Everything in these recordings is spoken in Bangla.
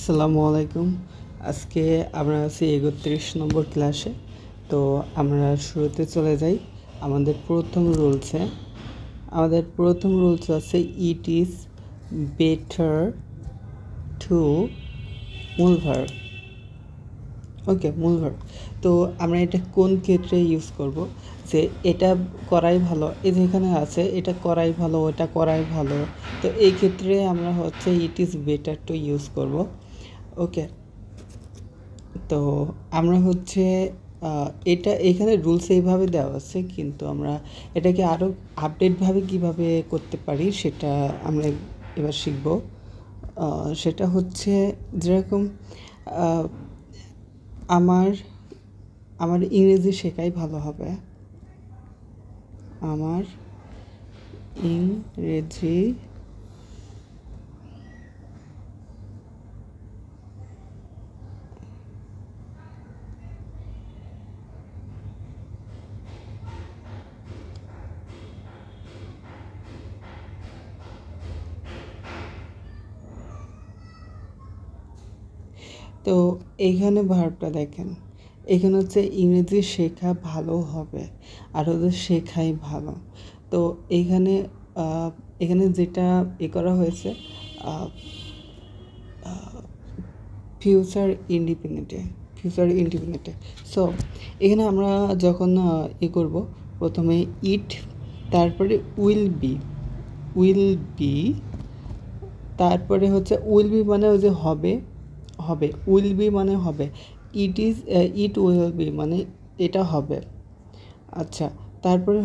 আসসালামু আলাইকুম। আজকে আমরা আছি ৩১ নম্বর ক্লাসে। তো আমরা শুরুতে চলে যাই আমাদের প্রথম রুলস আছে ইট ইজ বেটার টু মূল ভার্ব। ওকে, মূল ভার্ব। তো আমরা এটা কোন ক্ষেত্রে ইউজ করব? যে এটা করাই ভালো, এই যেখানে আছে এটা করাই ভালো, ওটা করাই ভালো। তো এই ক্ষেত্রে আমরা ইট ইজ বেটার টু ইউজ করব। ওকে, তো আমরা এটা এখানে রুলস এইভাবে দেওয়া আছে, কিন্তু আমরা এটাকে আরও আপডেটভাবে কিভাবে করতে পারি সেটা আমরা এবার শিখব। সেটা যেরকম আমার ইংরেজি শেখাই ভালো হবে। আমার ইংরেজি তো এইখানে ভার্বটা দেখেন, এখানে ইংরেজি শেখা ভালো হবে আর শেখাই ভালো। তো এখানে যেটা করা হয়েছে ফিউচার ইন্ডিপেন্ডেন্টে। সো এখানে আমরা যখন করব, প্রথমে ইট, তারপরে উইল বি, তারপরে উইল বি মানে ওই যে হবে, উইল বি মানে হবে, ইট উইল বি মানে এটা হবে। আচ্ছা, তারপরে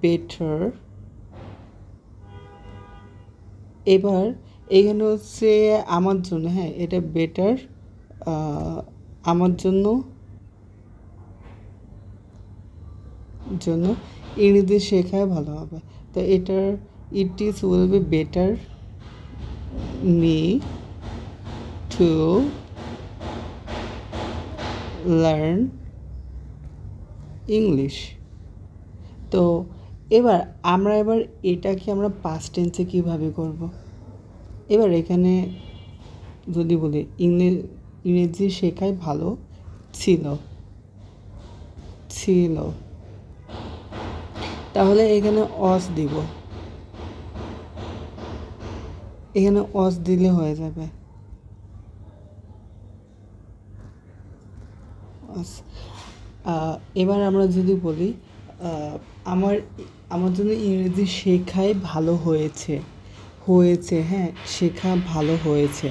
বেটার। এবার এখানে আমার জন্য, হ্যাঁ এটা বেটার, আমার জন্য ইংরেজি শেখায় ভালো হবে। তো it is will be better me two learn English. তো আমরা এটাকে আমরা পাস্ট টেন্সে কীভাবে করব? এবার এখানে যদি বলি ইংরেজি শেখায় ভালো ছিল, তাহলে এখানে অস দিব, এখানে অস দিলে হয়ে যাবে। এবার আমরা যদি বলি আমার জন্য ইংরেজি শেখাই ভালো হয়েছে, হ্যাঁ শেখা ভালো হয়েছে,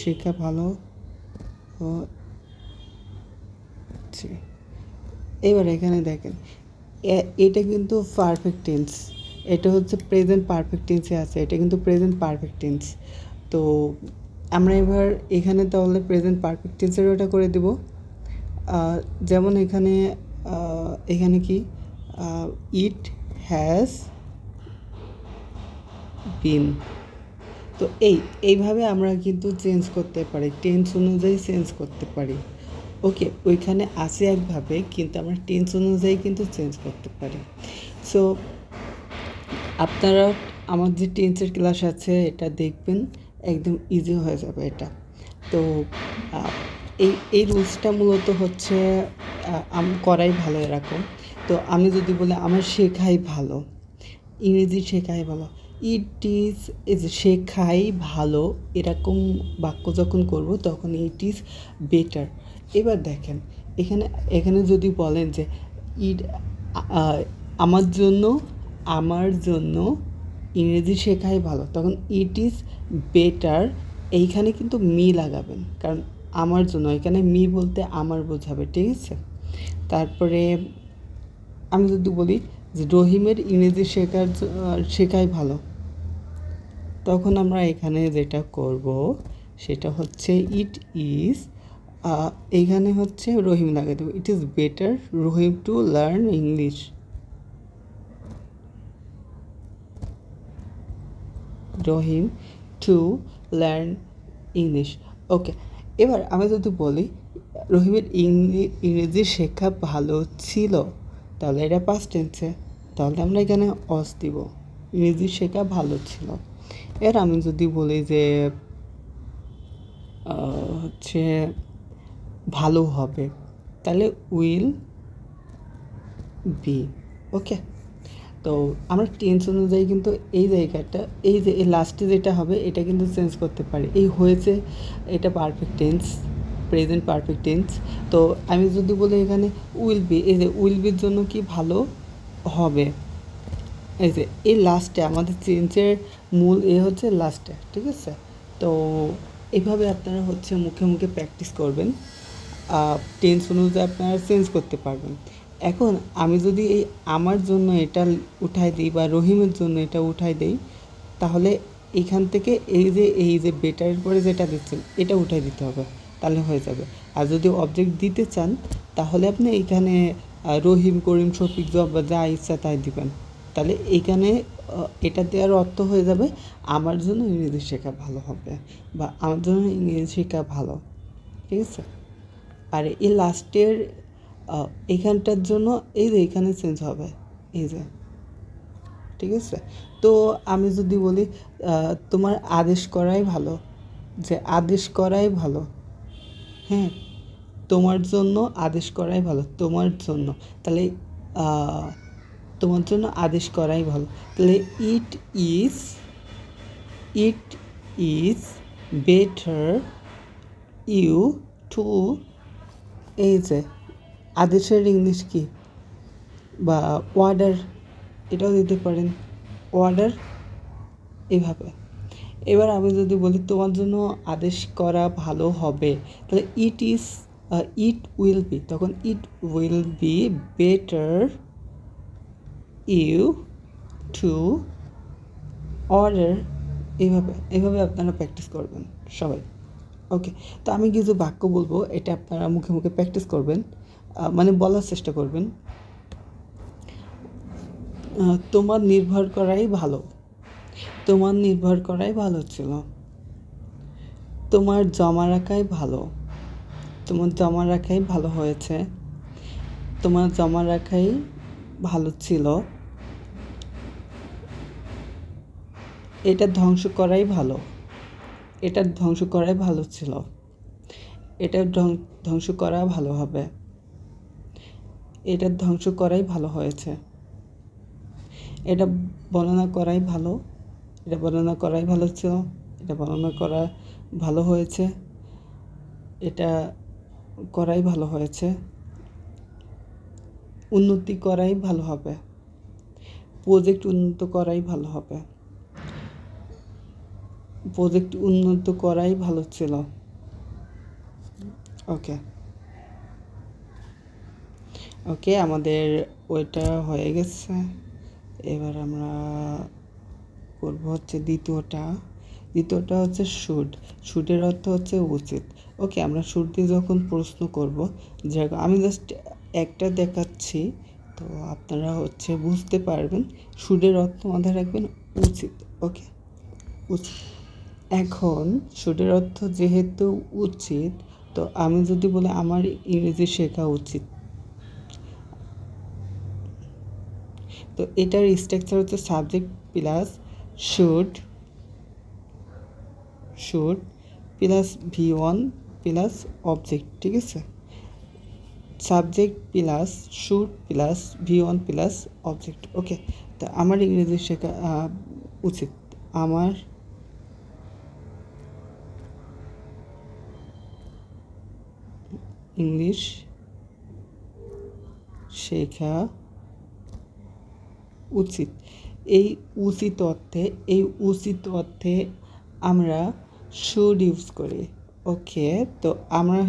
শেখা ভালো হচ্ছে। এবার এখানে দেখেন, এটা কিন্তু পারফেক্ট টেন্স, এটা প্রেজেন্ট পারফেক্ট টেন্সে আছে, এটা কিন্তু প্রেজেন্ট পারফেক্ট টেন্স। তো আমরা এবার এখানে তাহলে প্রেজেন্ট পারফেক্ট টেন্সের ওটা করে দেব। যেমন এখানে কি ইট হ্যাজ বিন। তো এইভাবে আমরা কিন্তু চেঞ্জ করতে পারি, টেন্স অনুযায়ী চেঞ্জ করতে পারি। ওকে, ওইখানে আছে একভাবে, কিন্তু আমরা টেন্স অনুযায়ী কিন্তু চেঞ্জ করতে পারি। সো আপনারা আমার যে টেন্সের ক্লাস আছে এটা দেখবেন, একদম ইজি হয়ে যাবে এটা। তো এই রুলসটা মূলত করাই ভালো এরকম। তো আমি যদি বলি আমার শেখাই ভালো, ইংরেজি শেখাই ভালো, ইট ইজ শেখাই ভালো, এরকম বাক্য যখন করব তখন ইট ইজ বেটার। এবার দেখেন এখানে যদি বলেন যে আমার জন্য ইংরেজি শেখাই ভালো, তখন ইট ইজ বেটার, এইখানে কিন্তু মি লাগাবেন, কারণ আমার জন্য এখানে মি বলতে আমার বোঝাবে, ঠিক আছে? তারপরে আমি যদি বলি যে রহিমের ইংরেজি শেখাই ভালো, তখন আমরা এখানে যেটা করব সেটা ইট ইজ, এইখানে রহিম লাগিয়ে দেবো, it is better Rahim to learn English. Rahim to learn English. Okay, এবার আমি যদি বলি রহিমের ইংরেজি শেখা ভালো ছিল, তাহলে এটা পাস্ট টেন্সে, তাহলে আমরা এখানে অস দিব, ইংরেজি শেখা ভালো ছিল। এর আমি যদি বলি যে হচ্ছে ভালো হবে, তাহলে উইল বি। ওকে, তো আমরা টেন্স অনুযায়ী কিন্তু এই জায়গাটা, এই যে এই লাস্টে যেটা হবে এটা কিন্তু চেঞ্জ করতে পারি। এই হয়েছে, এটা perfect tense, present perfect tense. তো আমি যদি বলি এখানে উইল বি, এই যে উইল বির জন্য কি ভালো হবে, এই যে এই লাস্টে আমাদের চেঞ্জের মূল হচ্ছে লাস্টে, ঠিক আছে। তো এইভাবে আপনারা হচ্ছে মুখে মুখে প্র্যাকটিস করবেন, টেন্স অনুযায়ী আপনারা চেঞ্জ করতে পারবেন। এখন আমি যদি এই আমার জন্য এটা উঠাই দিই বা রহিমের জন্য এটা উঠাই দিই, তাহলে এখান থেকে এই যে বেটারের পরে যেটা দিচ্ছেন এটা উঠাই দিতে হবে, তাহলে হয়ে যাবে। আর যদি অবজেক্ট দিতে চান তাহলে আপনি এইখানে রহিম, করিম, শফিক, জব্বার যা ইচ্ছা তাই দিবেন। তাহলে এইখানে এটা দেওয়ার অর্থ হয়ে যাবে আমার জন্য ইংরেজি শেখা ভালো হবে বা আমার জন্য ইংরেজি শেখা ভালো, ঠিক আছে। আর এই লাস্টের এখানটার জন্য এই যে এখানে চেঞ্জ হবে, এই যে, ঠিক আছে। তো আমি যদি বলি তোমার আদেশ করাই ভালো, যে আদেশ করাই ভালো, হ্যাঁ, তোমার জন্য আদেশ করাই ভালো, তোমার জন্য, তাহলে তোমার জন্য আদেশ করাই ভালো, তাহলে it is better you to, এই যে আদেশের ইংলিশ কি, বা অর্ডার, এটাও দিতে পারেন, অর্ডার, এভাবে। এবার আমি যদি বলি তোমার জন্য আদেশ করা ভালো হবে, তাহলে ইট উইল বি, তখন it will be better you to order, এইভাবে আপনারা প্র্যাকটিস করবেন সবাই। ওকে, তো আমি কিছু বাক্য বলবো, এটা আপনারা মুখে মুখে প্র্যাকটিস করবেন, মানে বলার চেষ্টা করবেন। তোমার নির্ভর করাই ভালো, তোমার নির্ভর করাই ভালো ছিল, তোমার জমা রাখাই ভালো, তোমার জমা রাখাই ভালো হয়েছে, তোমার জমা রাখাই ভালো ছিল, এটা ধ্বংস করাই ভালো, এটা ধ্বংস করাই ভালো ছিল, এটা ধ্বংস করা ভালো হবে, এটা ধ্বংস করাই ভালো হয়েছে, এটা বর্ণনা করাই ভালো, এটা বর্ণনা করাই ভালো ছিল, এটা বর্ণনা করা ভালো হয়েছে, এটা করাই ভালো হয়েছে, উন্নতি করাই ভালো হবে, প্রজেক্ট উন্নত করাই ভালো হবে, প্রজেক্ট উন্নত করাই ভালো ছিল। ওকে ওকে, আমাদের ওইটা হয়ে গেছে। এবার আমরা করব হচ্ছে দ্বিতীয়টা হচ্ছে শুডের অর্থ হচ্ছে উচিত। ওকে, আমরা শুড দিয়ে যখন প্রশ্ন করব, যে আমি জাস্ট একটা দেখাচ্ছি, তো আপনারা হচ্ছে বুঝতে পারবেন। শুডের অর্থ মাথায় রাখবেন উচিত। ওকে, উচিত। এখন শুডের অর্থ যেহেতু উচিত, তো আমি যদি বলি আমার ইংরেজি শেখা উচিত, তো এটার স্ট্রাকচার হচ্ছে subject plus should plus V1 plus object, ঠিক আছে। Subject plus should plus V1 plus object. Okay, তো আমার ইংরেজি শেখা উচিত, আমার ইংলিশ শেখা উচিত। এই উচিত অর্থে আমরা শুড ইউজ করি। ওকে, তো আমরা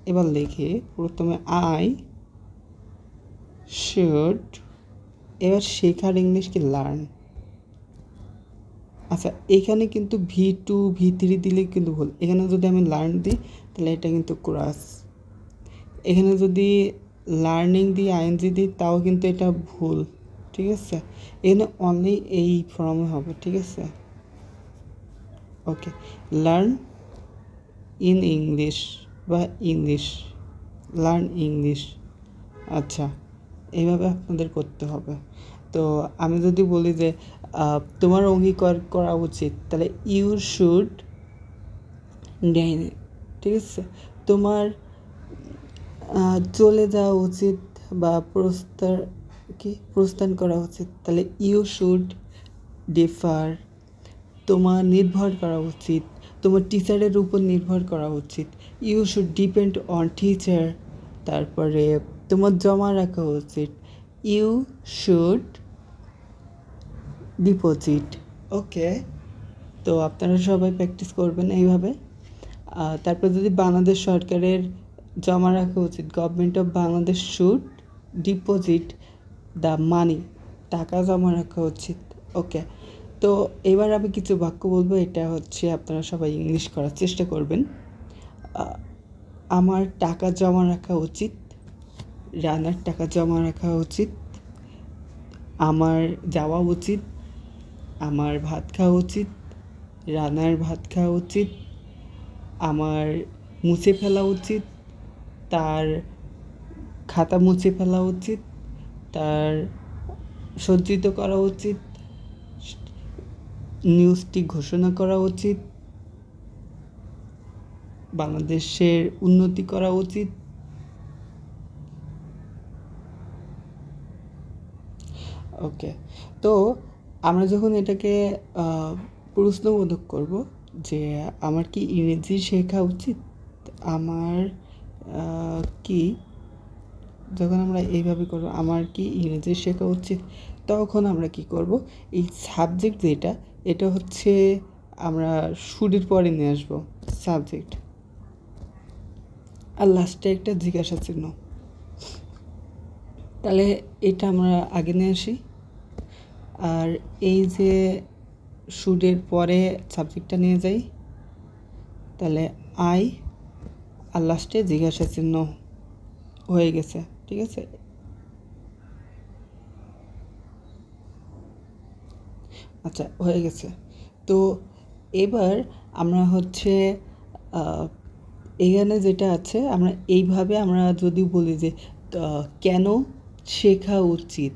এবার লিখি প্রথমে আই শুড, এবার শেখার ইংলিশ কি লার্ন। আচ্ছা, এখানে কিন্তু V2 V3 দিলে কিন্তু ভুল, এখানে যদি আমি লার্ন দিই তাহলে এটা কিন্তু ক্রস, এখানে যদি লার্নিং দিই আইএনজি দিই তাও কিন্তু এটা ভুল, ঠিক আছে। এখানে অনলি এই ফর্মে হবে, ঠিক আছে। ওকে, লার্ন ইন ইংলিশ বা ইংলিশ, লার্ন ইংলিশ। আচ্ছা, এইভাবে আপনাদের করতে হবে। তো আমি যদি বলি যে তোমার অঙ্গীকার করা উচিত, তাহলে ইউ শুড, ঠিক আছে। তোমার চলে যাওয়া উচিত বা প্রস্থান করা উচিত, তাহলে ইউ শুড ডিফার। তোমার নির্ভর করা উচিত, তোমার টিচারের উপর নির্ভর করা উচিত, you should depend on teacher. তারপরে তোমার জমা রাখা উচিত, ইউ শুড ডিপোজিট। ওকে, তো আপনারা সবাই প্র্যাকটিস করবেন এইভাবে। তারপর যদি বাংলাদেশ সরকারের জমা রাখা উচিত, government of Bangladesh should deposit the money, টাকা জমা রাখা উচিত। ওকে, তো এবার আমি কিছু বাক্য বলবো, এটা হচ্ছে আপনারা সবাই ইংলিশ করার চেষ্টা করবেন। আমার টাকা জমা রাখা উচিত, রানার টাকা জমা রাখা উচিত, আমার যাওয়া উচিত, আমার ভাত খাওয়া উচিত, রানার ভাত খাওয়া উচিত, আমার মুছে ফেলা উচিত, তার খাতা মুছে ফেলা উচিত, তার সজ্জিত করা উচিত, নিউজটি ঘোষণা করা উচিত, বাংলাদেশের উন্নতি করা উচিত। ওকে, তো আমরা যখন এটাকে প্রশ্নবোধক করব যে আমার কি ইংরেজি শেখা উচিত, আমার কি, যখন আমরা এইভাবে করব আমার কি ইংরেজি শেখা উচিত, তখন আমরা কি করব, এই সাবজেক্ট যেটা, এটা হচ্ছে আমরা শুডের পরে নিয়ে আসবো সাবজেক্ট, আর লাস্টে একটা জিজ্ঞাসা চিহ্ন। তাহলে এটা আমরা আগে নিয়ে আসি, আর এই যে শুডের পরে সাবজেক্টটা নিয়ে যাই, তাহলে আই, আর লাস্টে জিজ্ঞাসা চিহ্ন হয়ে গেছে, ঠিক আছে। আচ্ছা, হয়ে গেছে। তো এবার আমরা হচ্ছে এখানে যেটা আছে, আমরা এইভাবে আমরা যদি বলি যে কেন শেখা উচিত,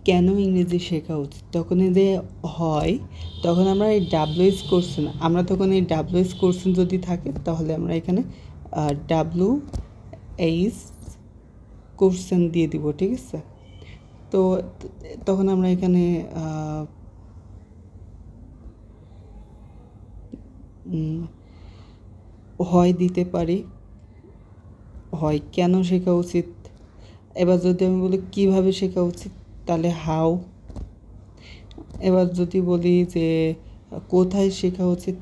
কেন ইংরেজি শেখা উচিত, তখন যে হয়, তখন আমরা এই ডাব্লিউএস কোশ্চেন, আমরা তখন এই ডাব্লিউএস কোশ্চেন যদি থাকে, তাহলে আমরা এখানে ডাব্লিউএস কোশ্চেন দিয়ে দিব, ঠিক আছে। তো তখন আমরা এখানে হয় দিতে পারি, হয় কেন শেখা উচিত। এবার যদি আমি বলি কিভাবে শেখা উচিত, তাহলে হাউ। এবার যদি বলি যে কোথায় শেখা উচিত,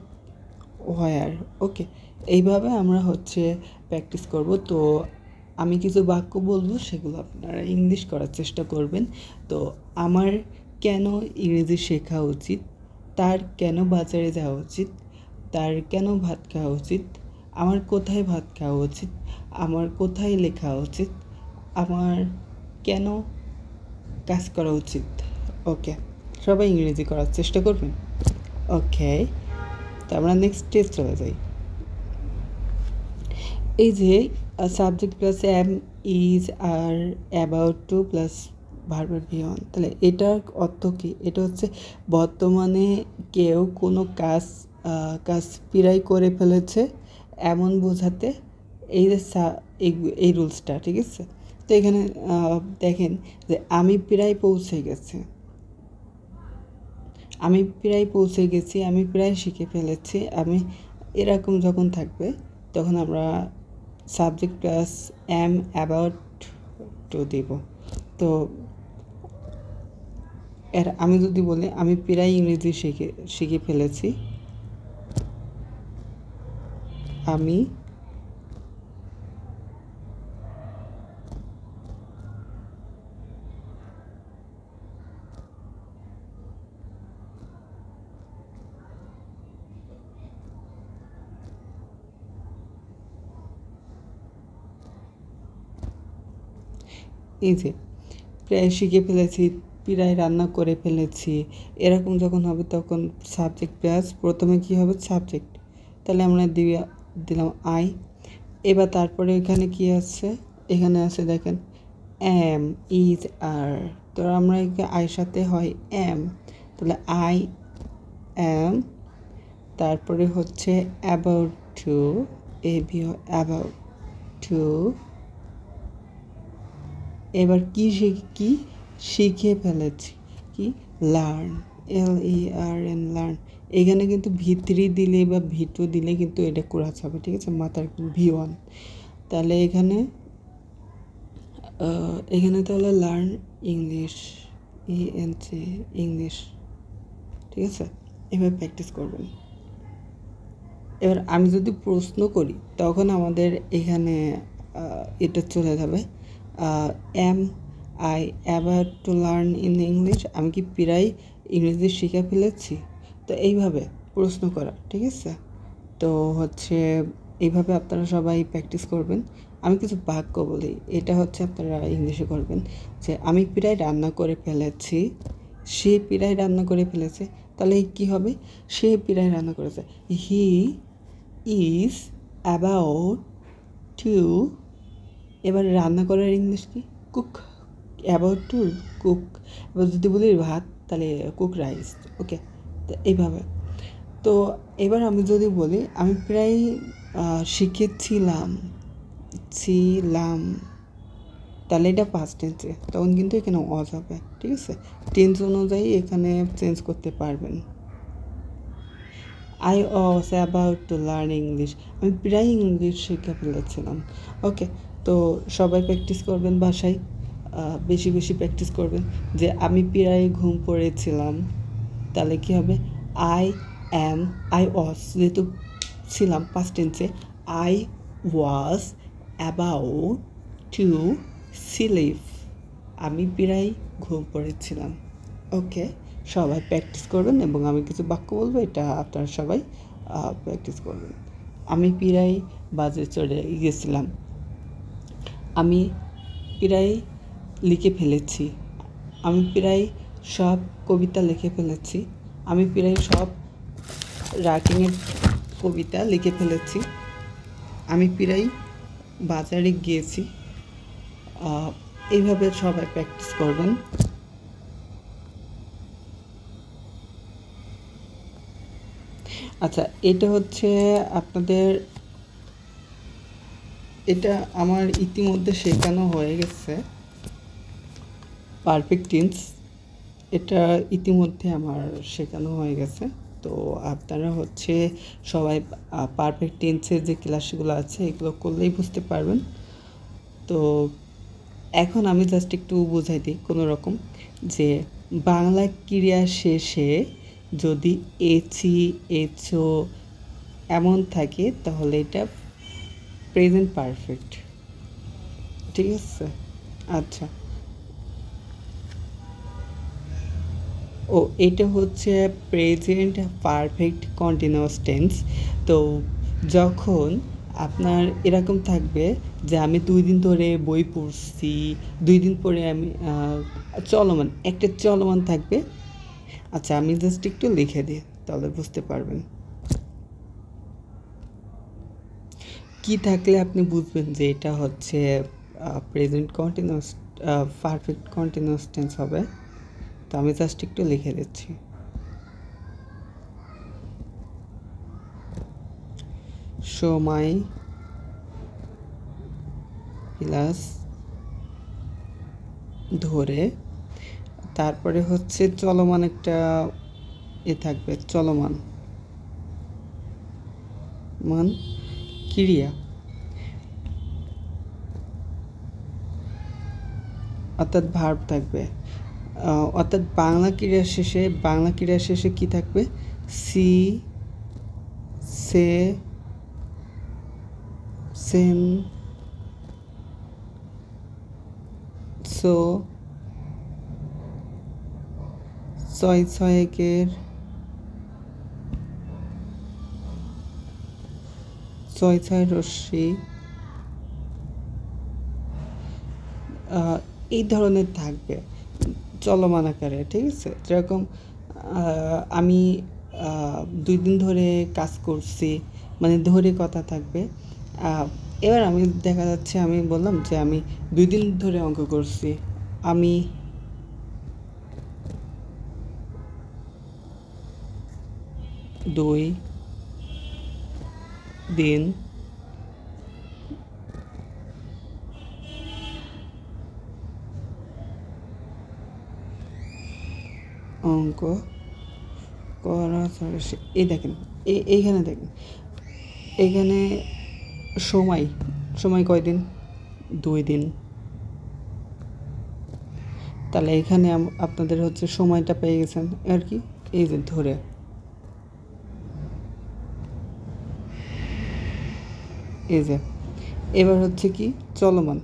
হোয়ার। ওকে, এইভাবে আমরা হচ্ছে প্র্যাকটিস করব। তো আমি কিছু বাক্য বলবো, সেগুলো আপনারা ইংলিশ করার চেষ্টা করবেন। তো আমার কেন ইংরেজি শেখা উচিত, তার কেন বাজারে যাওয়া উচিত, তার কেন ভাত খাওয়া উচিত, আমার কোথায় ভাত খাওয়া উচিত, আমার কোথায় লেখা উচিত, আমার কেন কাজ করা উচিত। ওকে, সবাই ইংরেজি করার চেষ্টা করবেন। ওকে, তো আমরা নেক্সট টেস্ট চলে যাই। এই যে subject plus am, is, are, about to plus ভার্বের বিয়ন, তাহলে এটার অর্থ কী? এটা হচ্ছে বর্তমানে কেউ কোনো কাজ প্রায় করে ফেলেছে এমন বোঝাতে এই যে এই রুলসটা, ঠিক আছে। তো এখানে দেখেন যে আমি প্রায় পৌঁছে গেছি, আমি প্রায় পৌঁছে গেছি, আমি প্রায় শিখে ফেলেছি, আমি, এরকম যখন থাকবে তখন আমরা subject plus am about to দিব। তো আমি যদি বলি আমি প্রায় ইংরেজি শিখে ফেলেছি, আমি এই যে প্রায় শিখে ফেলেছি, প্রায় রান্না করে ফেলেছি, এরকম যখন হবে তখন সাবজেক্ট প্লাস প্রথমে কী হবে সাবজেক্ট, তাহলে আমরা দিলাম আই। এবার তারপরে এখানে কি আছে, এখানে আছে দেখেন এম, ইজ, আর, তো আমরা আয়ের সাথে হয় এম, তাহলে আই এম, তারপরে হচ্ছে অ্যাবাউট টু, এবি অ্যাবাউট টু। এবার কি শিখে ফেলেছি, কি লার্ন, LERN, লার্ন। এখানে কিন্তু V3 দিলে বা V2 দিলে কিন্তু এটা ক্রাচ হবে, ঠিক আছে, মাথার V1। তাহলে এখানে তাহলে লার্ন ইংলিশ, ENG, ইংলিশ, ঠিক আছে। এবার প্র্যাকটিস করবেন। এবার আমি যদি প্রশ্ন করি তখন আমাদের এখানে এটা চলে যাবে, am I ever to learn in English, আমি কি প্রায় ইংরেজি শিখে ফেলেছি। তো এইভাবে প্রশ্ন করা, ঠিক আছে। তো হচ্ছে এইভাবে আপনারা সবাই প্র্যাকটিস করবেন। আমি কিছু বাক্য বলি, এটা হচ্ছে আপনারা ইংলিশে করবেন, যে আমি প্রায় রান্না করে ফেলেছি, সে প্রায় রান্না করে ফেলেছে। তাহলে কি হবে, সে প্রায় রান্না করেছে, হি ইজ অ্যাবাউট টু। এবার রান্না করার ইংলিশ কি, কুক, অ্যাবাউট টু কুক। এবার যদি বলি ভাত, তাহলে কুক রাইস, ওকে। তো এইভাবে। তো এবার আমি যদি বলি আমি প্রায় শিখেছিলাম, তাহলে এটা পাস্ট টেন্সে, তখন কিন্তু এখানে ওয়াজ হবে, ঠিক আছে। টেন্স অনুযায়ী এখানে চেঞ্জ করতে পারবেন। I was about two learn English, আমি প্রায় ইংলিশ শিখে ফেলেছিলাম, ওকে। তো সবাই প্র্যাকটিস করবেন বাসায়, বেশি বেশি প্র্যাকটিস করবেন। যে আমি প্রায় ঘুম পড়েছিলাম, তাহলে কী হবে, আই ওয়াজ, যেহেতু ছিলাম পাস্ট টেন্সে, I was about to sleep, আমি প্রায় ঘুম পড়েছিলাম, ওকে। সবাই প্র্যাকটিস করবেন এবং আমি কিছু বাক্য বলবো, এটা আপনারা সবাই প্র্যাকটিস করবেন। আমি প্রায় বাজে চড়ে গেছিলাম, আমি প্রায় লিখে ফেলেছি, আমি প্রায় সব কবিতা লিখে ফেলেছি, আমি প্রায় সব রাইটিংয়ের কবিতা লিখে ফেলেছি, আমি প্রায় বাজারে গিয়েছি। এইভাবে সবাই প্র্যাকটিস করবেন। আচ্ছা, এটা হচ্ছে আপনাদের, এটা আমার ইতিমধ্যে শেখানো হয়ে গেছে, পারফেক্ট টেন্স, এটা ইতিমধ্যে আমার শেখানো হয়ে গেছে। তো আপনারা হচ্ছে সবাই পারফেক্ট টেন্সের যে ক্লাসগুলো আছে এগুলো করলেই বুঝতে পারবেন। তো এখন আমি জাস্ট একটু বোঝাই দিই কোনো রকম, যে বাংলা ক্রিয়া শেষে যদি এচি, এচো এমন থাকে তাহলে এটা প্রেজেন্ট পারফেক্ট, ঠিক আছে। আচ্ছা, ও এটা হচ্ছে প্রেজেন্ট পারফেক্ট কন্টিনিউয়াস টেন্স। তো যখন আপনার এরকম থাকবে যে আমি 2 দিন ধরে বই পড়ছি, 2 দিন পরে আমি চলমান, একটা চলমান থাকবে। আচ্ছা, আমি জাস্ট একটু লিখে দিই তাহলে বুঝতে পারবেন। কি থাকলে আপনি বুঝবেন যে এটা হচ্ছে present continuous perfect continuous tense হবে। তো আমি জাস্ট একটু লিখে দিচ্ছি, সময় প্লাস ধরে, তারপরে হচ্ছে চলমান একটা থাকবে, চলমান ক্রিয়া, অর্থাৎ ভার্ব থাকবে, অর্থাৎ বাংলা ক্রিয়া শেষে কি থাকবে, সি, সে, সেন, সো, ছয়েকের, ছয় রশ্মি, এই ধরনের থাকবে চলমান আকারে, ঠিক আছে। যেরকম আমি 2 দিন ধরে কাজ করছি, মানে ধরে কথা থাকবে। এবার আমি দেখা যাচ্ছে আমি বললাম যে আমি 2 দিন ধরে অঙ্ক করছি, আমি 2 দিন, অঙ্ক করা। এই দেখেন, এইখানে দেখেন, এখানে সময় সময় কয়দিন? 2 দিন। তাহলে এখানে আপনাদের হচ্ছে সময়টা পেয়ে গেছেন আর কি, এই যে ধরে। এই যে এবার হচ্ছে কি চলমান,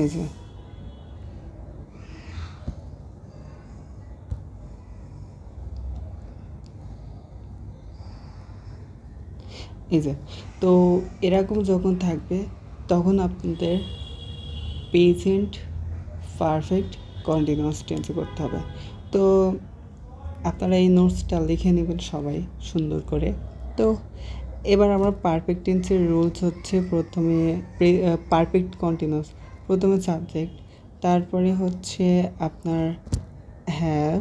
এই যে তো এরকম যখন থাকবে তখন আপনাদের প্রেজেন্ট পারফেক্ট কন্টিনিউয়াস টেন্সে করতে হবে। তো আপনারা এই নোটসটা লিখে নেবেন সবাই সুন্দর করে। তো এবার আমরা পারফেক্ট টেন্সের রুলস হচ্ছে, প্রথমে পারফেক্ট কন্টিনিউয়াস, প্রথমে সাবজেক্ট, তারপরে হচ্ছে আপনার হ্যাভ,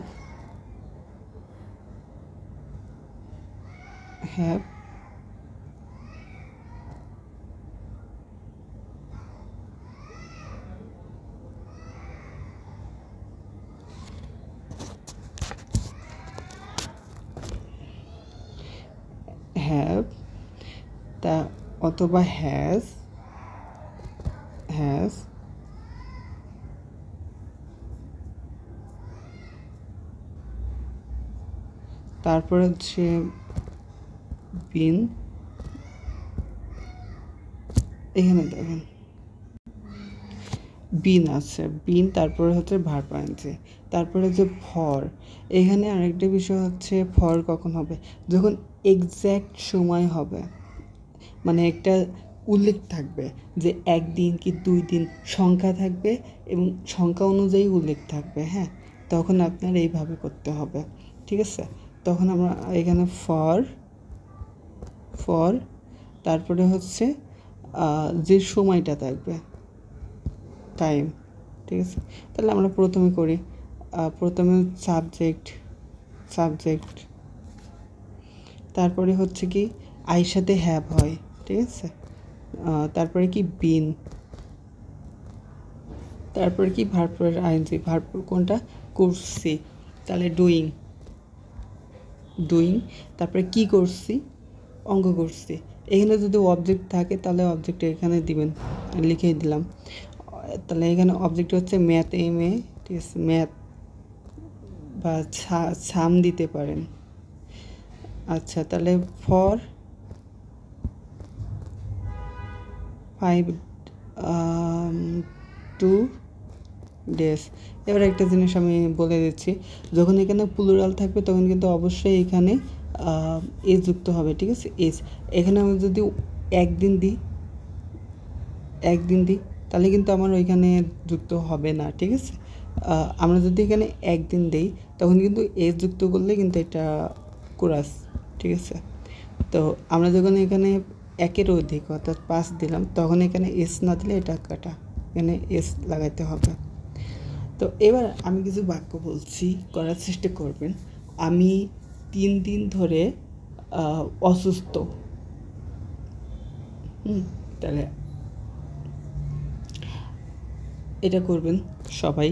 হ্যাভ, হ্যাভ তা অথবা হ্যাজ, হ্যাজ, তারপরে হচ্ছে বিন, এখানে দেখেন বিন আছে, বিন, তারপরে হচ্ছে ভার্ব আনছে, তারপরে যে ফর। এখানে আরেকটা বিষয় হচ্ছে ফর কখন হবে? যখন এক্স্যাক্ট সময় হবে, মানে একটা উল্লেখ থাকবে যে 1 দিন কি 2 দিন সংখ্যা থাকবে এবং সংখ্যা অনুযায়ী উল্লেখ থাকবে, হ্যাঁ, তখন আপনার এইভাবে করতে হবে, ঠিক আছে? তখন আমরা এখানে ফর তারপরে হচ্ছে যে সময়টা থাকবে, টাইম, ঠিক আছে? তাহলে আমরা প্রথমে করি, প্রথমে সাবজেক্ট, তারপরে হচ্ছে কি আইর সাথে হ্যাভ হয়, ঠিক আছে? তারপরে কি বিন, তারপরে কি ভার্বের আইএনজি, ভার্ব কোনটা? করছি, তাহলে ডুইং, তারপরে কি করছি? অঙ্ক করছি। এখানে যদি অবজেক্ট থাকে তাহলে অবজেক্ট এখানে দিবেন, লিখেই দিলাম। তাহলে এখানে অবজেক্ট হচ্ছে ম্যাথ, ঠিক আছে, ম্যাথ বা সাম দিতে পারেন। আচ্ছা, তাহলে ফর 5 2 ডেজ। এবার একটা জিনিস আমি বলে দিচ্ছি, যখন এখানে প্লুরাল থাকবে তখন কিন্তু অবশ্যই এখানে এজ যুক্ত হবে, ঠিক আছে? এজ, এখানে আমি যদি একদিন দিই তাহলে কিন্তু আমার ওইখানে যুক্ত হবে না, ঠিক আছে? আমরা যদি এখানে একদিন দিই তখন কিন্তু এজ যুক্ত করলে কিন্তু এটা কোরাস, ঠিক আছে? তো আমরা যখন এখানে 1-এর অধিক অর্থাৎ 5 দিলাম তখন এখানে এস না দিলে এটা কাটা, এখানে এস লাগাইতে হবে। তো এবার আমি কিছু বাক্য বলছি, করার চেষ্টা করবেন। আমি 3 দিন ধরে অসুস্থ। তাহলে এটা করবেন সবাই।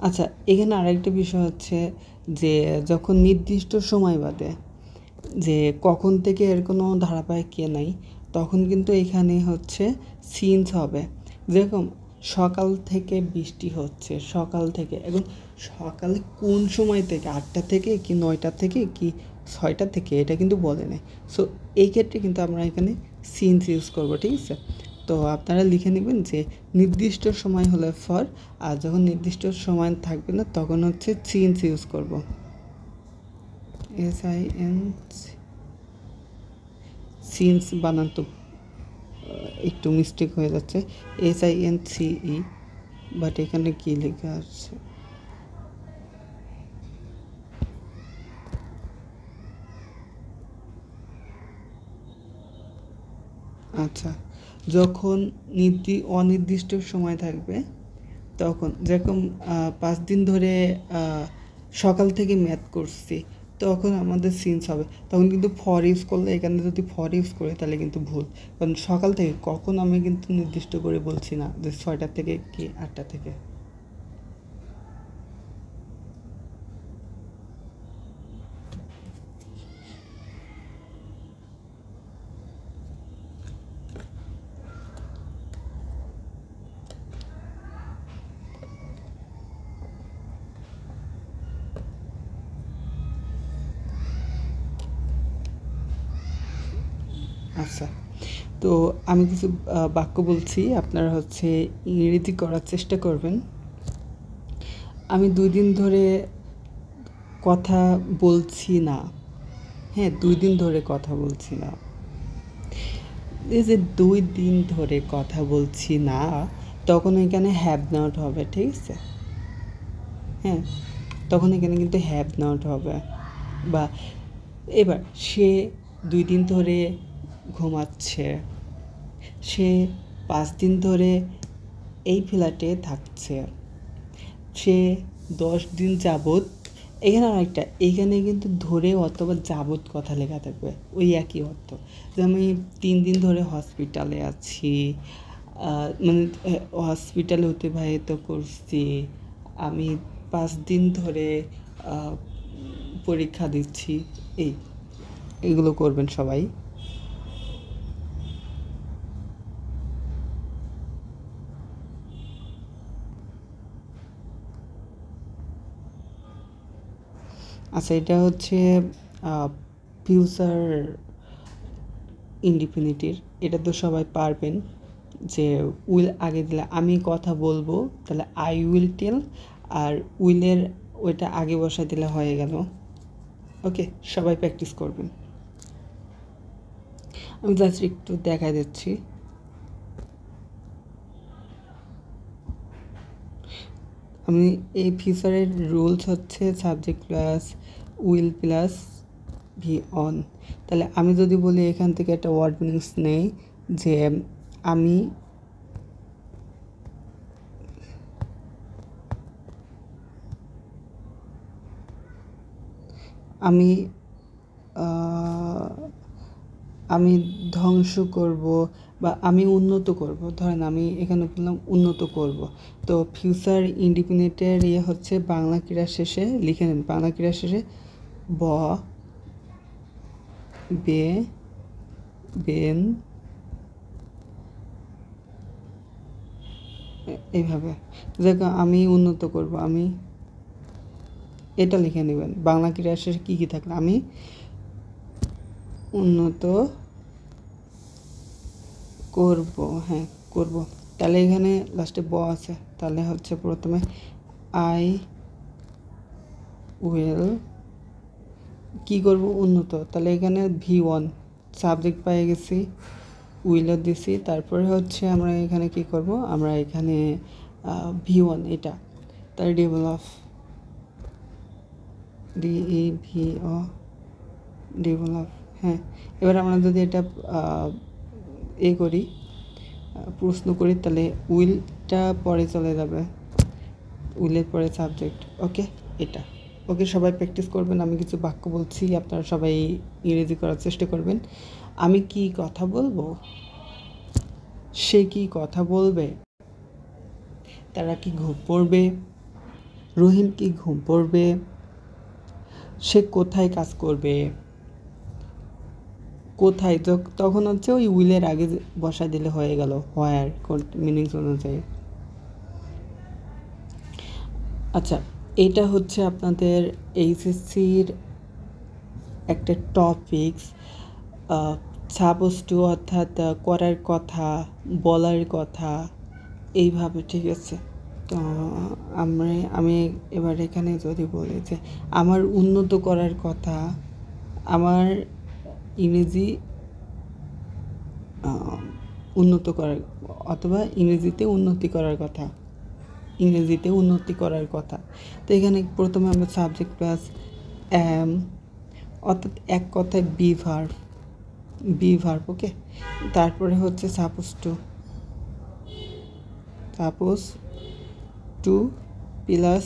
আচ্ছা, এখানে আরেকটা বিষয় হচ্ছে যে যখন নির্দিষ্ট সময় বাদে, যে কখন থেকে এর কোনো ধারাবাহিক নাই, তখন কিন্তু এখানে হচ্ছে সিন্স হবে। যেরকম সকাল থেকে বৃষ্টি হচ্ছে, সকাল থেকে, এখন সকালে কোন সময় থেকে, 8টা থেকে কি 9টা থেকে কি 6টা থেকে, এটা কিন্তু বলে নেই। সো এই ক্ষেত্রে কিন্তু আমরা এখানে সিন্স ইউজ করবো, ঠিক আছে? তো আপনারা লিখে নেবেন যে নির্দিষ্ট সময় হলে ফর, আর যখন নির্দিষ্ট সময় থাকবে না তখন হচ্ছে সিন্স ইউজ করব। সিন্স বানান তো একটু মিস্টেক হয়ে যাচ্ছে, SINCE, বাট এখানে কি লেখা আছে? আচ্ছা, যখন অনির্দিষ্ট সময় থাকবে তখন, যেরকম 5 দিন ধরে সকাল থেকে ম্যাথ করছি, তখন আমাদের সিন্স হবে। তখন কিন্তু ফর ইউজ করলে, এখানে যদি ফর ইউজ করে তাহলে কিন্তু ভুল, কারণ সকাল থেকে কখন আমি কিন্তু নির্দিষ্ট করে বলছি না যে 6টা থেকে কি 8টা থেকে। আচ্ছা, তো আমি কিছু বাক্য বলছি, আপনারা হচ্ছে ইংরেজি করার চেষ্টা করবেন। আমি 2 দিন ধরে কথা বলছি না। হ্যাঁ, 2 দিন ধরে কথা বলছি না। এই যে 2 দিন ধরে কথা বলছি না, তখন এখানে হ্যাভ নট হবে, ঠিক আছে? হ্যাঁ, তখন এখানে কিন্তু হ্যাভ নট হবে। বা এবার সে 2 দিন ধরে ঘুমাচ্ছে, সে 5 দিন ধরে এই ফ্ল্যাটে থাকছে, সে 10 দিন যাবত, এখানে আরেকটা, এইখানে কিন্তু ধরে অথবা যাবত কথা লেখা থাকবে, ওই একই অর্থ। যে আমি 3 দিন ধরে হসপিটালে আছি, মানে হসপিটালে অতিবাহিত করছি, আমি 5 দিন ধরে পরীক্ষা দিচ্ছি, এইগুলো করবেন সবাই। আচ্ছা, এটা হচ্ছে ফিউচার ইনডিফিনিটির, এটা তো সবাই পারবেন। যে উইল আগে দিলে আমি কথা বলবো, তাহলে আই উইল টেল, আর উইলের ওইটা আগে বসাই দিলে হয়ে গেল। ওকে, সবাই প্র্যাকটিস করবেন। আমি জাস্ট একটু দেখা দিচ্ছি। আমি এই ফিউচারের রুলস হচ্ছে subject plus will plus V on. তাহলে আমি যদি বলি এখান থেকে একটা ওয়ার্ড মিনিংস নেই, যে আমি আমি আমি ধ্বংস করব বা আমি উন্নত করব, ধরেন আমি এখানে বললাম উন্নত করব। তো ফিউচার ইনডিফিনিটের ইয়ে হচ্ছে বাংলা ক্রিয়া শেষে লিখে নেন, বাংলা ক্রিয়া শেষে ব, বে, বেন, এইভাবে। দেখো, আমি উন্নত করব, আমি এটা লিখে নেবেন। বাংলা ক্রিয়া শেষে কী কী থাকলে আমি উন্নত করব, হ্যাঁ করব। তাহলে এখানে লাস্টে ব আছে, তাহলে হচ্ছে প্রথমে আই উইল কি করব, উন্নত। তাহলে এখানে V1 সাবজেক্ট পেয়ে গেছি, উইলও দিছি, তারপরে হচ্ছে আমরা এখানে কি করব, আমরা এখানে V1 এটা, তাহলে ডেভেলপ, DEVO ডেভেলপ। হ্যাঁ, এবার আমরা যদি এটা করি, প্রশ্ন করি, তাহলে উইলটা পরে চলে যাবে, উইলের পরে সাবজেক্ট। ওকে, এটা ওকে, সবাই প্র্যাকটিস করবেন। আমি কিছু বাক্য বলছি, আপনারা সবাই ইংরেজি করার চেষ্টা করবেন। আমি কি কথা বলবো, সে কি কথা বলবে, তারা কি ঘুম পড়বে, রহিম কি ঘুম পড়বে, সে কোথায় কাজ করবে, কোথায়, তখন হচ্ছে ওই উইলের আগে বসায় দিলে হয়ে গেল, হোয়ার মিনিংস অনুযায়ী। আচ্ছা, এটা হচ্ছে আপনাদের এইচএসসির একটা টপিকস, সাপোজ টু অর্থাৎ করার কথা, বলার কথা, এইভাবে, ঠিক আছে? তো আমি এবার এখানে যদি বলি যে আমার উন্নত করার কথা, আমার ইংরেজি উন্নত করার, অথবা ইংরেজিতে উন্নতি করার কথা, ইংরেজিতে উন্নতি করার কথা। তো এখানে প্রথমে আমরা সাবজেক্ট প্লাস অ্যাম, অর্থাৎ এক কথায় বি ভার্ব, বি ভার্ব। ওকে, তারপরে হচ্ছে সাপোজ টু প্লাস,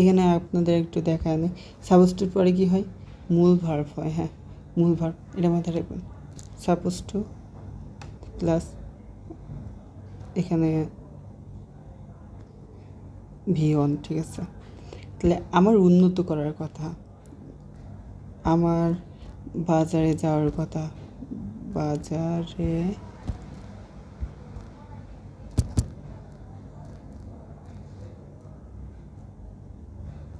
এখানে আপনাদের একটু দেখায় নেই, সাপোজ টুর পরে কি হয়, মূল ভার্ব হয়। হ্যাঁ, মূল ভার্ব, এটা মাথায় রাখবেন। সাপোজ টু প্লাস এখানে V1, ঠিক আছে। তাহলে আমার উন্নত করার কথা, আমার বাজারে যাওয়ার কথা, বাজারে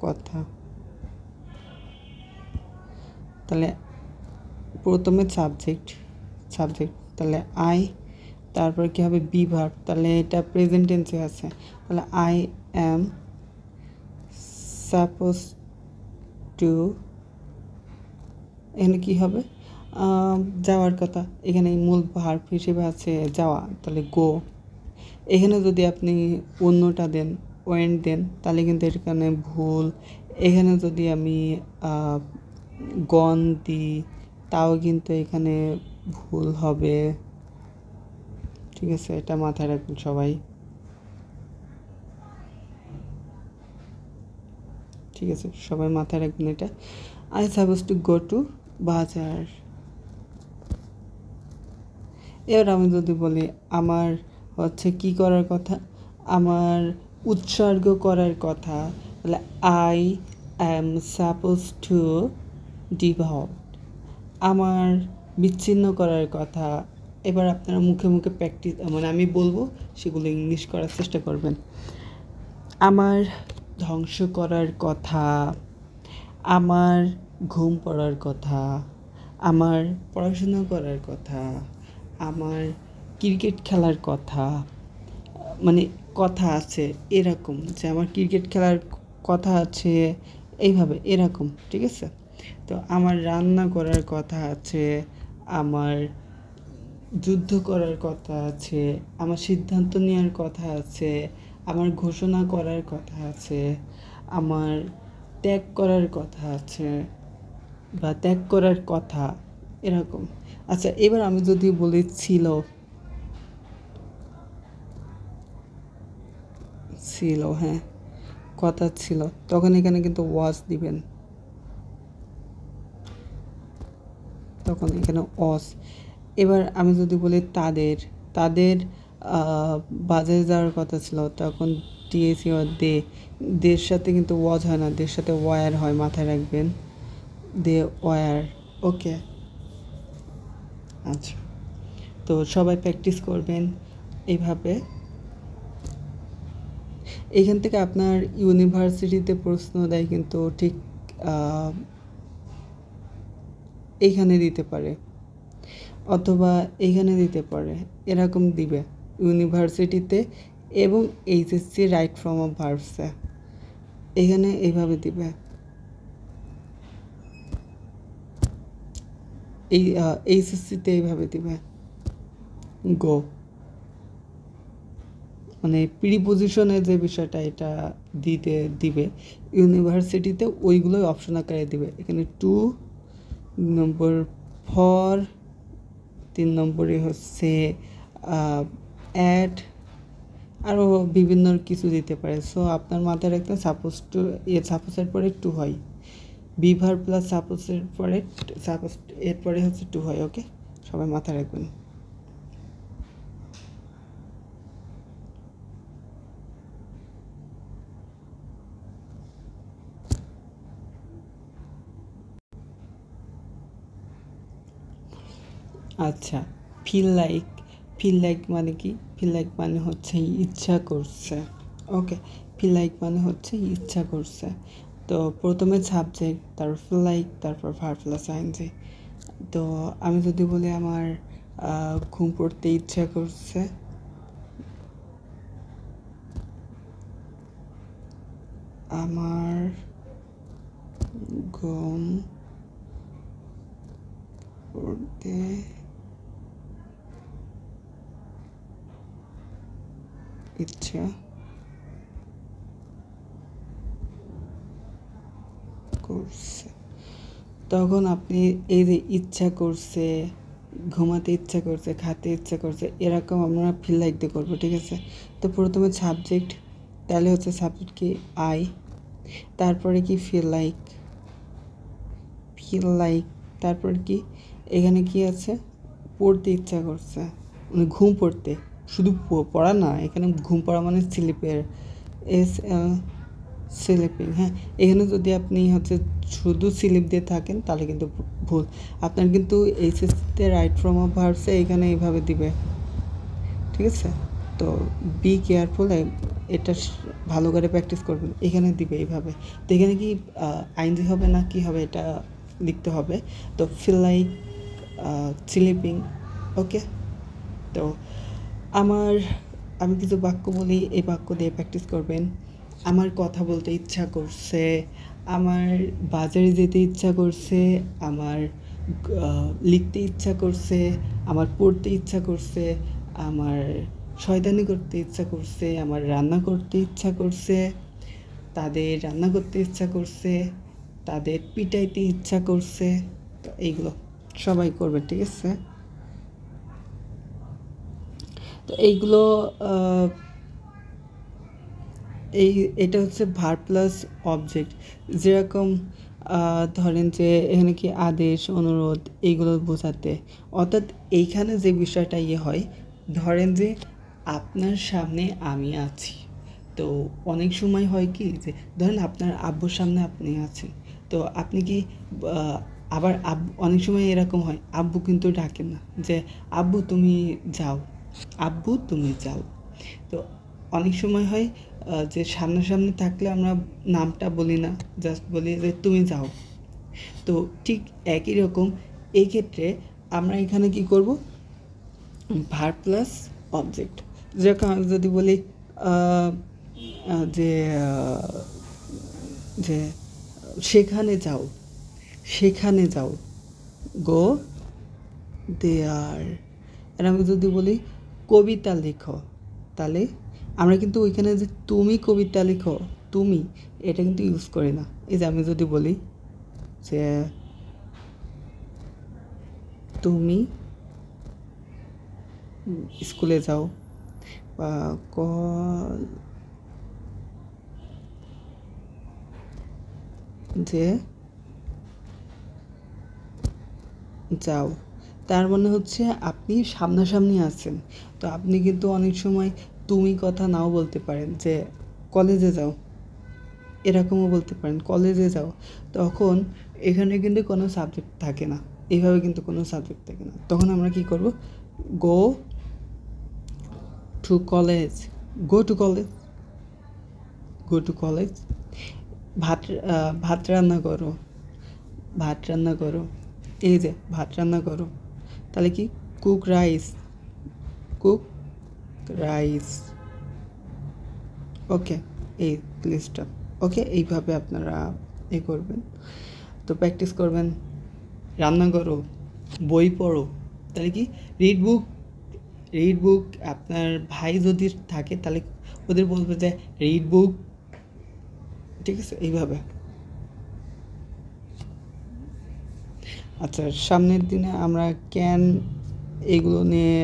কথা, তাহলে প্রথমে সাবজেক্ট, তাহলে আই, তারপর কি হবে বি ভার্ব, তাহলে এটা প্রেজেন্ট টেন্সে আছে, তাহলে আই অ্যাম সাপোজ টু, এখানে কি হবে, যাওয়ার কথা, এখানে মূল ভার্ব হিসেবে আছে যাওয়া, তাহলে গো। এখানে যদি আপনি অন্যটা দেন, ওয়েন্ট দেন, তাহলে কিন্তু এখানে ভুল। এখানে যদি আমি গন দিই, তাও কিন্তু এখানে ভুল হবে, ঠিক আছে। এটা মাথায় রাখবেন সবাই, ঠিক আছে, সবাই মাথায় রাখবেন এটা। I suppose to go to বাজার। এবার আমি যদি বলি আমার হচ্ছে কি করার কথা, আমার উৎসর্গ করার কথা, তাহলে I am suppose two devote. আমার বিচ্ছিন্ন করার কথা, এবার আপনারা মুখে মুখে প্র্যাকটিস, মানে আমি বলবো সেগুলো ইংলিশ করার চেষ্টা করবেন। আমার ধ্বংস করার কথা, আমার ঘুম পড়ার কথা, আমার পড়াশোনা করার কথা, আমার ক্রিকেট খেলার কথা, মানে কথা আছে এরকম, যে আমার ক্রিকেট খেলার কথা আছে, এইভাবে এরকম, ঠিক আছে। তো আমার রান্না করার কথা আছে, আমার যুদ্ধ করার কথা আছে, আমার সিদ্ধান্ত নেওয়ার কথা আছে, আমার ঘোষণা করার কথা আছে, আমার ত্যাগ করার কথা আছে, বা ত্যাগ করার কথা, এরকম। আচ্ছা, এবার আমি যদি বলি ছিল, হ্যাঁ, কথা ছিল, তখন এখানে কিন্তু ওয়াজ দিবেন, তখন এখানে ওয়াজ। এবার আমি যদি বলি তাদের বাজারে যাওয়ার কথা ছিল, তখন টিএসি ও দের সাথে কিন্তু ওয়াজ হয় না, দের সাথে ওয়ার হয়, মাথায় রাখবেন, দে ওয়ার। ওকে, আচ্ছা, তো সবাই প্র্যাকটিস করবেন এইভাবে। এইখান থেকে আপনার ইউনিভার্সিটিতে প্রশ্ন দেয় কিন্তু ঠিক এইখানে দিতে পারে, অথবা এইখানে দিতে পারে, এরকম দিবে ইউনিভার্সিটিতে, এবং এইচএসসি রাইট ফ্রম অফ ভার্বসে এখানে এইভাবে দিবে, এই এইচএসসিতে এইভাবে দিবে গো, মানে প্রিপোজিশনে যে বিষয়টা এটা দিবে, ইউনিভার্সিটিতে ওইগুলোই অপশন আকারে দিবে। এখানে 2 নম্বর ফর, 3 নম্বরে হচ্ছে অ্যাড, আরও বিভিন্ন কিছু দিতে পারে। সো আপনার মাথায় রাখতে সাপোজ টু, সাপোজের পরে টু হয়, বি ভার্ব প্লাস সাপোজের পরে, সাপোজ এরপরে হচ্ছে টু হয়। ওকে, সবাই মাথায় রাখবেন। আচ্ছা, ফিল লাইক মানে কি, ফিল লাইক মানে হচ্ছে ইচ্ছা করছে। ওকে, ফিল লাইক মানে হচ্ছে ইচ্ছা করছে। তো প্রথমে সাবজেক্ট, তারপর ফিল লাইক, তারপর ভার্ব প্লাস আইএনজি। তো আমি যদি বলি আমার ঘুম পড়তে ইচ্ছা করছে, আমার ঘুম পড়তে ইচ্ছা করছে। তখন আপনি এই যে ইচ্ছা করছে, ঘুমাতে ইচ্ছা করছে, খেতে ইচ্ছা করছে, এরকম আমরা ফিল লাইক দিয়ে করবো, ঠিক আছে। তো প্রথমে সাবজেক্ট, তাহলে হচ্ছে সাবজেক্ট কি আই, তারপরে কি ফিল লাইক, তারপর কি এখানে কি আছে, পড়তে ইচ্ছা করছে, মানে ঘুম পড়তে, শুধু পড়া না, এখানে ঘুম পড়া মানে স্লিপের, স্লিপিং। হ্যাঁ, এখানে যদি আপনি হচ্ছে শুধু স্লিপ দিয়ে থাকেন তাহলে কিন্তু ভুল। আপনার কিন্তু এইচএসতে রাইট ফর্ম অফ ভার্বসে এখানে এইভাবে দিবে, ঠিক আছে। তো বি কেয়ারফুল, এটা ভালো করে প্র্যাকটিস করবেন, এখানে দিবে এইভাবে। তো এখানে কি আইনজি হবে না কি হবে এটা লিখতে হবে। তো ফিল লাইক স্লিপিং, ওকে। তো আমি কিছু বাক্য বলি, এই বাক্য দিয়ে প্র্যাকটিস করবেন। আমার কথা বলতে ইচ্ছা করছে, আমার বাজারে যেতে ইচ্ছা করছে, আমার লিখতে ইচ্ছা করছে, আমার পড়তে ইচ্ছা করছে, আমার শয়তানি করতে ইচ্ছা করছে, আমার রান্না করতে ইচ্ছা করছে, তাদের রান্না করতে ইচ্ছা করছে, তাদের পিটাইতে ইচ্ছা করছে। তো এইগুলো সবাই করবে, ঠিক আছে। তো এইগুলো এটা হচ্ছে ভার্ব প্লাস অবজেক্ট। যেরকম ধরেন যে এখানে কি আদেশ, অনুরোধ, এইগুলো বোঝাতে। অর্থাৎ এইখানে যে বিষয়টা হয়, ধরেন যে আপনার সামনে আমি আছি। তো অনেক সময় হয় কি যে ধরেন আপনার আব্বুর সামনে আপনি আছেন, তো আপনি কি আবার অনেক সময় এরকম হয় আব্বু কিন্তু ডাকেন না যে আব্বু তুমি যাও, আব্বু তুমি যাও। তো অনেক সময় হয় যে সামনাসামনি থাকলে আমরা নামটা বলি না, জাস্ট বলি যে তুমি যাও। তো ঠিক একই রকম এই ক্ষেত্রে আমরা এখানে কি করব, ভার্ব প্লাস অবজেক্ট। যেরকম আমি যদি বলি যে যে সেখানে যাও, সেখানে যাও, গো দেয়ার। আর আমি যদি বলি কবিতা লেখো, তাহলে আমরা কিন্তু ওইখানে যে তুমি কবিতা লেখো, তুমি এটা কিন্তু ইউজ করি না। এই যে আমি যদি বলি যে তুমি স্কুলে যাও বা যে যাও, তার মানে হচ্ছে আপনি সামনাসামনি আছেন। তো আপনি কিন্তু অনেক সময় তুমি কথা নাও বলতে পারেন, যে কলেজে যাও, এরকমও বলতে পারেন কলেজে যাও। তখন এখানে কিন্তু কোনো সাবজেক্ট থাকে না, এইভাবে কিন্তু কোনো সাবজেক্ট থাকে না। তখন আমরা কি করব, go to college, go to college, go to college. ভাত রান্না করো, ভাত রান্না করো, এই যে ভাত রান্না করো। তাহলে কি কুক রাইস, কুক রাইস, ওকে। এই লিস্টটা, ওকে। এইভাবে আপনারা করবেন। তো প্র্যাকটিস করবেন। রান্না করো, বই পড়ো, তাহলে কি রিড বুক, রিড বুক। আপনার ভাই যদি থাকে তাহলে ওদের বলবে যে রিড বুক, ঠিক আছে, এইভাবে। আচ্ছা, সামনের দিনে আমরা ক্যান এইগুলো নিয়ে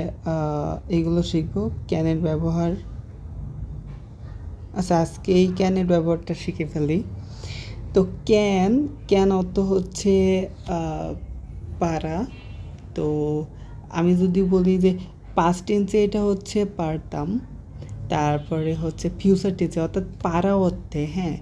এইগুলো শিখবো, ক্যানের ব্যবহার। আচ্ছা, আজকে এই ক্যানের ব্যবহারটা শিখে ফেলি। তো ক্যান অর্থ হচ্ছে পারা। তো আমি যদি বলি যে পাস্ট টেন্সে এটা হচ্ছে পারতাম, তারপরে হচ্ছে ফিউচার টেন্সে অর্থাৎ পারা অর্থে, হ্যাঁ,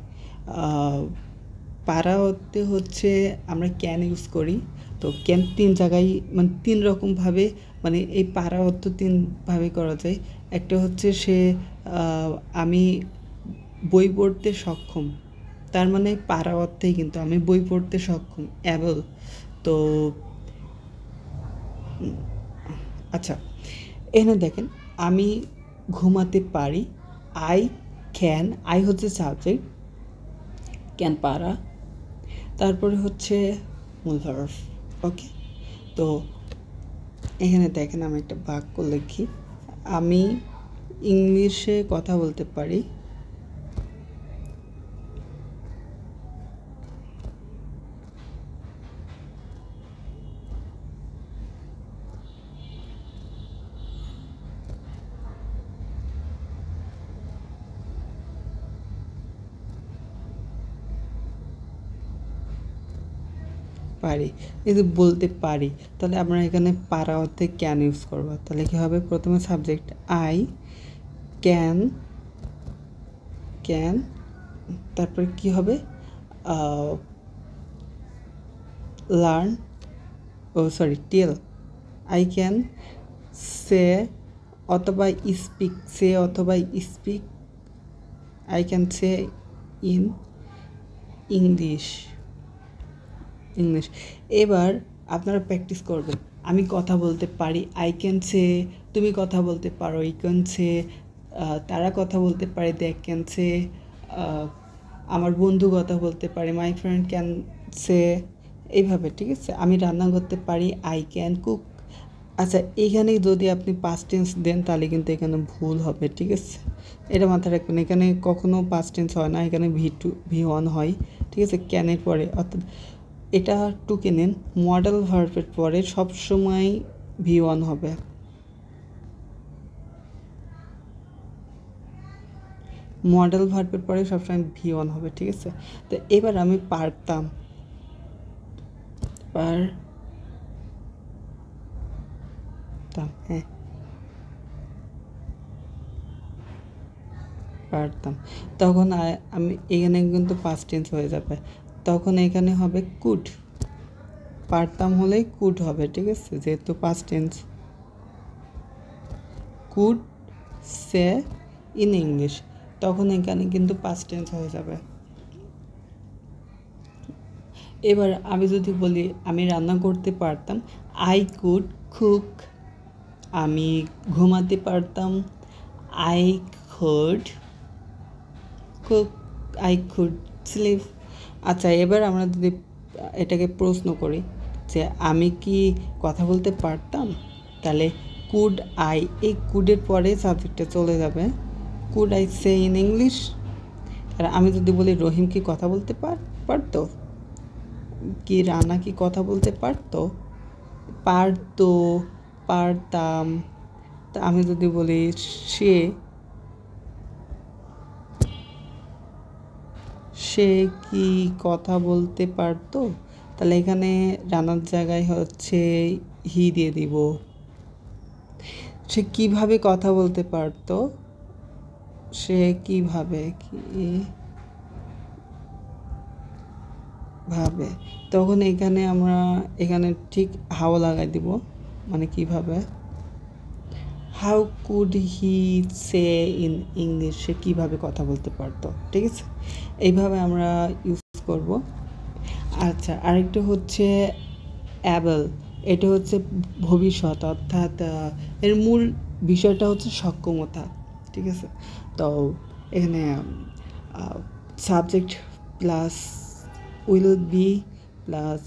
পারা অর্থে হচ্ছে আমরা ক্যান ইউজ করি। তো ক্যান তিন জায়গায়, মানে তিন রকমভাবে, মানে এই পারা অর্থ তিনভাবে করা যায়। একটা হচ্ছে আমি বই পড়তে সক্ষম, তার মানে পারা অর্থেই কিন্তু আমি বই পড়তে সক্ষম, অ্যাবল। তো আচ্ছা, এখানে দেখেন আমি ঘুমাতে পারি, আই ক্যান, আই হচ্ছে সাবজেক্ট, ক্যান পারা, তারপরে হচ্ছে মূল ভার্ব, ওকে। তো এখানে দেখেন আমি একটা বাক্য লিখি, আমি ইংলিশে কথা বলতে পারি, পারি, এই যে বলতে পারি, তাহলে আমরা এখানে পারা অর্থে ক্যান ইউজ করব। তাহলে কী হবে, প্রথমে সাবজেক্ট আই ক্যান, ক্যান, তারপরে কি হবে, learn, oh sorry tell, I can say অথবা স্পিক, সে অথবা speak, I can say in English, English. এবার আপনারা প্র্যাকটিস করবেন, আমি কথা বলতে পারি, আই ক্যান সে, তুমি কথা বলতে পারো, ইউ ক্যান সে, তারা কথা বলতে পারে, দে ক্যান সে, আমার বন্ধু কথা বলতে পারে, মাই ফ্রেন্ড ক্যান সে, এইভাবে, ঠিক আছে। আমি রান্না করতে পারি, আই ক্যান কুক। আচ্ছা, এইখানে যদি আপনি পাস্ট টেন্স দেন তাহলে কিন্তু এখানে ভুল হবে, ঠিক আছে, এটা মাথায় রাখবেন। এখানে কখনো পাস্ট টেন্স হয় না, এখানে V2 V1 হয়, ঠিক আছে, ক্যানের পরে। অর্থাৎ এটা টুকে নেন, মডেল ভার্বের পরে সবসময় V1 হবে, মডেল ভার্বের পরে সবসময় V1 হবে, ঠিক আছে। তো এবার আমি পারতাম, পারতাম, হ্যাঁ পারতাম, তখন আমি এখানে কিন্তু পাস্ট টেন্স হয়ে যাবে, তখন এখানে হবে কুড, পারতাম হলেই কুড হবে, ঠিক আছে, যেহেতু past tense. Could say in English, তখন এখানে কিন্তু পাস্ট টেন্স হয়ে যাবে। এবার আমি যদি বলি আমি রান্না করতে পারতাম, আই কুড কুক, আমি ঘুমাতে পারতাম, I could cook, I could sleep. আচ্ছা, এবার আমরা যদি এটাকে প্রশ্ন করি যে আমি কি কথা বলতে পারতাম, তাহলে কুড আই, এই কুডের পরে সাবজেক্টটা চলে যাবে, could I say in English. আর আমি যদি বলি রহিম কি কথা বলতে পারতো, কি রানা কি কথা বলতে পারতো, পারতো, পারতাম। তা আমি যদি বলি সে কি কথা বলতে পারতো, তাহলে এখানে রানার জায়গায় হচ্ছে হি দিয়ে দিব। সে কিভাবে কথা বলতে পারতো, সে কিভাবে, ভাবে, তখন এখানে আমরা এখানে ঠিক হাও লাগাই দিব, মানে কিভাবে, how could he say in English, সে কীভাবে কথা বলতে পারতো, ঠিক আছে, এইভাবে আমরা ইউজ করব। আচ্ছা, আরেকটা হচ্ছে অ্যাবল, এটা হচ্ছে ভবিষ্যৎ, অর্থাৎ এর মূল বিষয়টা হচ্ছে সক্ষমতা, ঠিক আছে। তো এখানে subject plus will be plus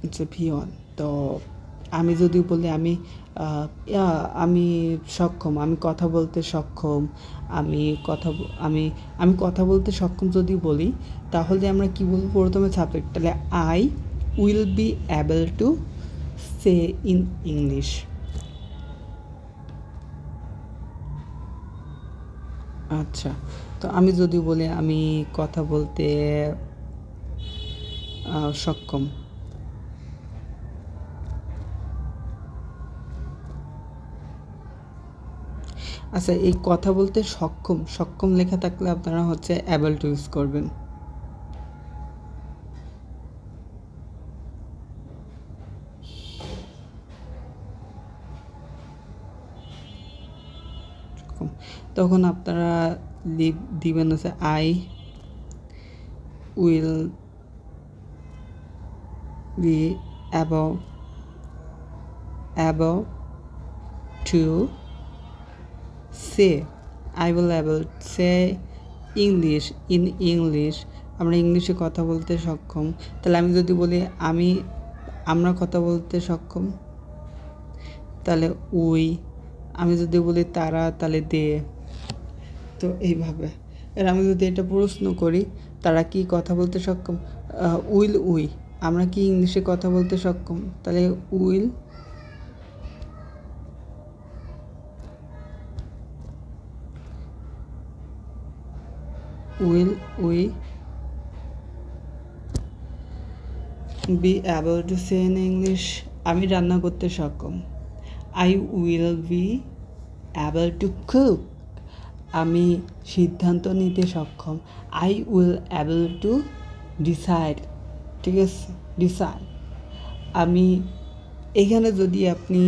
হচ্ছে V1। তো আমি যদি বলি আমি সক্ষম, আমি কথা বলতে সক্ষম, আমি কথা বলতে সক্ষম যদি বলি, তাহলে আমরা কি বলবো, প্রথমে সাবজেক্ট, তাহলে I will be able to say in English. আচ্ছা, তো আমি যদি বলি আমি কথা বলতে সক্ষম, আচ্ছা, এই কথা বলতে সক্ষম, সক্ষম লেখা থাকলে আপনারা হচ্ছে অ্যাবল টু ইউজ করবেন। তখন আপনারা দিবেন হচ্ছে I will be able to say, I will able say English in English, আমরা ইংলিশে কথা বলতে সক্ষম। তাহলে আমি যদি বলি আমরা কথা বলতে সক্ষম, তাহলে উই, আমি যদি বলি তারা, তাহলে দে। তো এইভাবে, আর আমি যদি এটা প্রশ্ন করি তারা কি কথা বলতে সক্ষম, উই, আমরা কি ইংলিশে কথা বলতে সক্ষম, তাহলে we be able to say in English, আমি রান্না করতে সক্ষম। I will be able to cook, আমি সিদ্ধান্ত নিতে সক্ষম। I will able to decide, ঠিক আছে, ডিসাইড। আমি এখানে যদি আপনি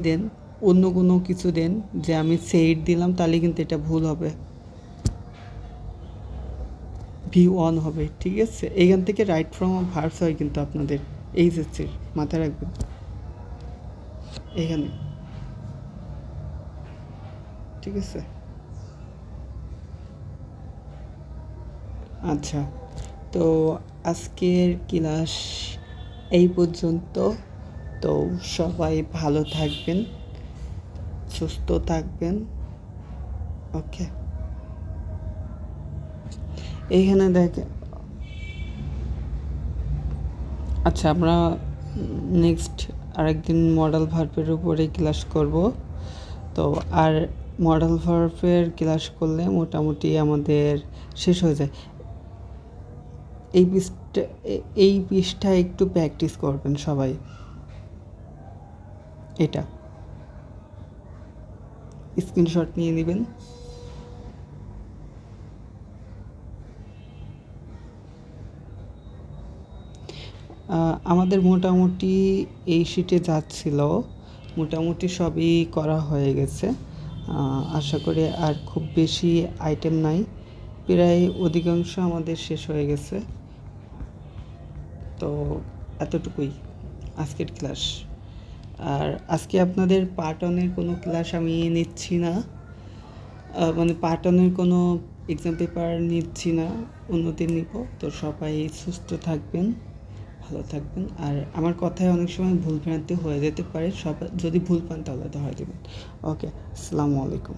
দেন, অন্য কোনো কিছু দেন, যে আমি সেইড দিলাম, তাহলে কিন্তু এটা ভুল হবে, ভি ওয়ান হবে, ঠিক আছে। এইখান থেকে রাইট ফ্রম ভার্বস হয় কিন্তু আপনাদের এইচএসসির, মাথায় রাখবেন এখানে, ঠিক আছে। আচ্ছা, তো আজকের ক্লাস এই পর্যন্ত। তো সবাই ভালো থাকবেন, সুস্থ থাকবেন, ওকে। এইখানে দেখেন, আচ্ছা আমরা নেক্সট আরেকদিন মডেল ভার্বের উপরে ক্লাস করব। তো আর মডেল ভার্বের ক্লাস করলে মোটামুটি আমাদের শেষ হয়ে যায়। এই পৃষ্ঠা একটু প্র্যাকটিস করবেন সবাই, এটা স্ক্রিনশট নিয়ে নেবেন। আমাদের মোটামুটি এই শিটে যাচ্ছিল, মোটামুটি সবই করা হয়ে গেছে। আশা করি আর খুব বেশি আইটেম নাই, প্রায় অধিকাংশ আমাদের শেষ হয়ে গেছে। তো এতটুকুই আজকের ক্লাস। আর আজকে আপনাদের পার্ট ওয়ানের কোনো ক্লাস আমি নিচ্ছি না, মানে পার্ট ওয়ানের কোনো এক্সাম পেপার নিচ্ছি না, অন্যদিন নিব। তো সবাই সুস্থ থাকবেন, ভালো থাকবেন। আর আমার কথায় অনেক সময় ভুলভ্রান্তি হয়ে যেতে পারে, সবাই যদি ভুল পান তাহলে ধরে দেবেন। ওকে, আসসালামু আলাইকুম।